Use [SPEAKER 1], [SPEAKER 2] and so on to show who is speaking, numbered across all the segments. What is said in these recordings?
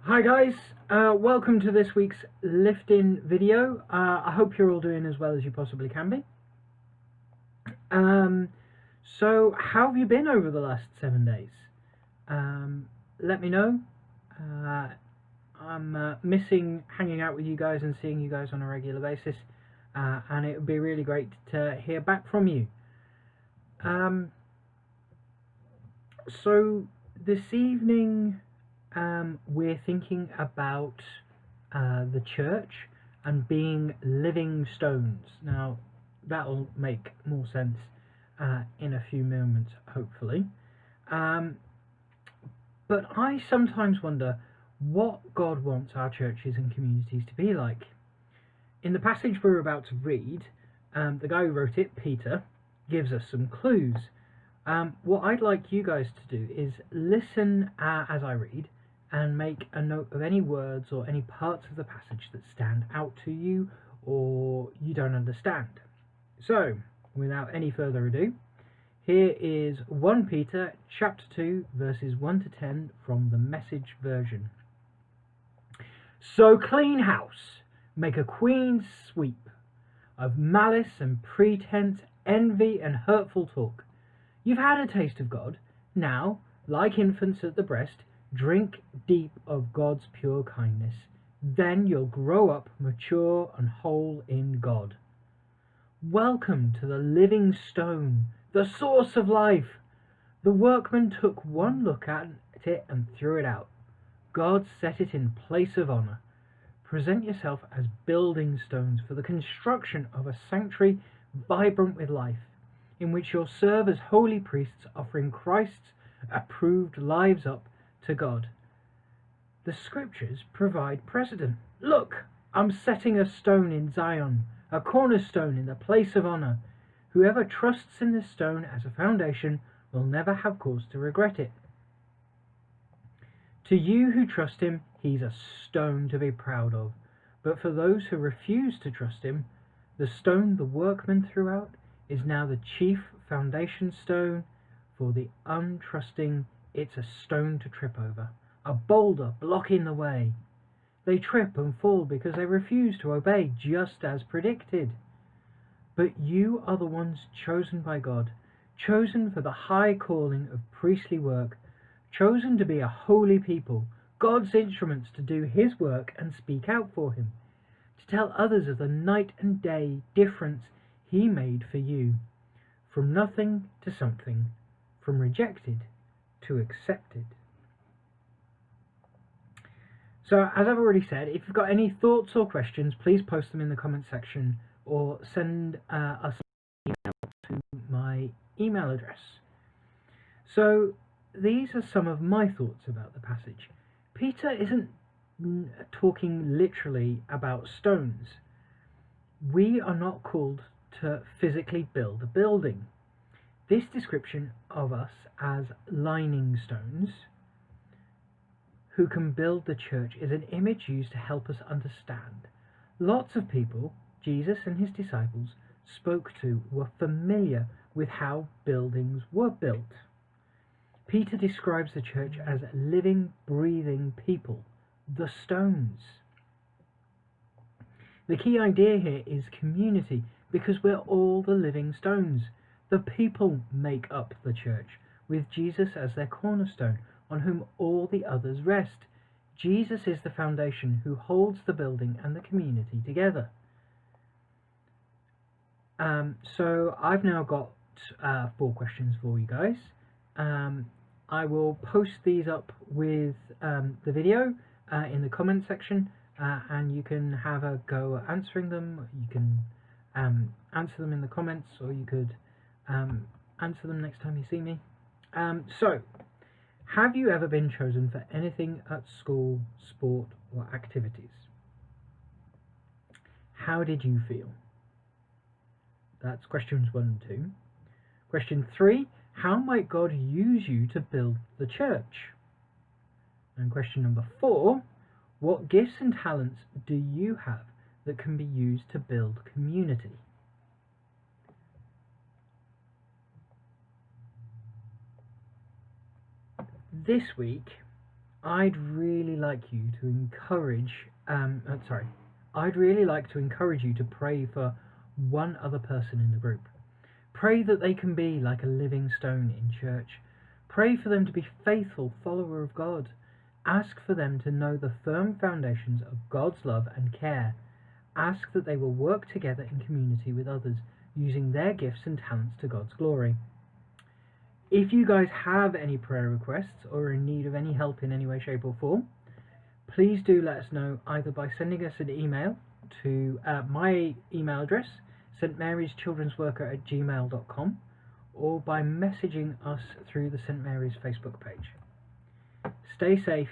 [SPEAKER 1] Hi guys, welcome to this week's lift-in video. I hope you're all doing as well as you possibly can be. So how have you been over the last 7 days? Let me know. I'm missing hanging out with you guys and seeing you guys on a regular basis, and it would be really great to hear back from you. So this evening we're thinking about the church and being living stones. Now that'll make more sense in a few moments, hopefully. But I sometimes wonder what God wants our churches and communities to be like. In the passage we're about to read, the guy who wrote it, Peter, gives us some clues. What I'd like you guys to do is listen as I read and make a note of any words or any parts of the passage that stand out to you or you don't understand. So, without any further ado, here is 1 Peter chapter 2 verses 1 to 10 from the Message version. So clean house, make a queen sweep of malice and pretense, envy and hurtful talk. You've had a taste of God. Now, like infants at the breast, drink deep of God's pure kindness. Then you'll grow up mature and whole in God. Welcome to the living stone, the source of life. The workman took one look at it and threw it out. God set it in place of honor. Present yourself as building stones for the construction of a sanctuary vibrant with life, in which you'll serve as holy priests, offering Christ's approved lives up to God. The scriptures provide precedent. Look, I'm setting a stone in Zion, a cornerstone in the place of honor. Whoever trusts in this stone as a foundation will never have cause to regret it. To you who trust him, he's a stone to be proud of. But for those who refuse to trust him, the stone the workman threw out is now the chief foundation stone. For the untrusting, it's a stone to trip over, a boulder blocking the way. They trip and fall because they refuse to obey, just as predicted. But you are the ones chosen by God, chosen for the high calling of priestly work, chosen to be a holy people, God's instruments to do his work and speak out for him, to tell others of the night and day difference he made for you, from nothing to something, from rejected to accepted. So, as I've already said, if you've got any thoughts or questions, please post them in the comment section or send us an email to my email address. So, these are some of my thoughts about the passage. Peter isn't talking literally about stones. We are not called to physically build a building. This description of us as lining stones who can build the church is an image used to help us understand. Lots of people Jesus and his disciples spoke to were familiar with how buildings were built. Peter describes the church as living, breathing people, the stones. The key idea here is community, because we're all the living stones. The people make up the church, with Jesus as their cornerstone, on whom all the others rest. Jesus is the foundation who holds the building and the community together. So I've now got 4 questions for you guys. I will post these up with the video in the comment section, and you can have a go at answering them. You can answer them in the comments, or you could answer them next time you see me. So, have you ever been chosen for anything at school, sport, or activities? How did you feel? That's questions 1 and 2. Question 3, how might God use you to build the church? And question number 4, what gifts and talents do you have that can be used to build community? This week, I'd really like you to encourage, I'd really like to encourage you to pray for one other person in the group. Pray that they can be like a living stone in church. Pray for them to be faithful follower of God. Ask for them to know the firm foundations of God's love and care. Ask that they will work together in community with others, using their gifts and talents to God's glory. If you guys have any prayer requests or are in need of any help in any way, shape or form, please do let us know either by sending us an email to my email address, stmaryschildrensworker@gmail.com, or by messaging us through the St. Mary's Facebook page. Stay safe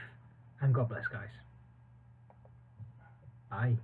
[SPEAKER 1] and God bless, guys. Bye.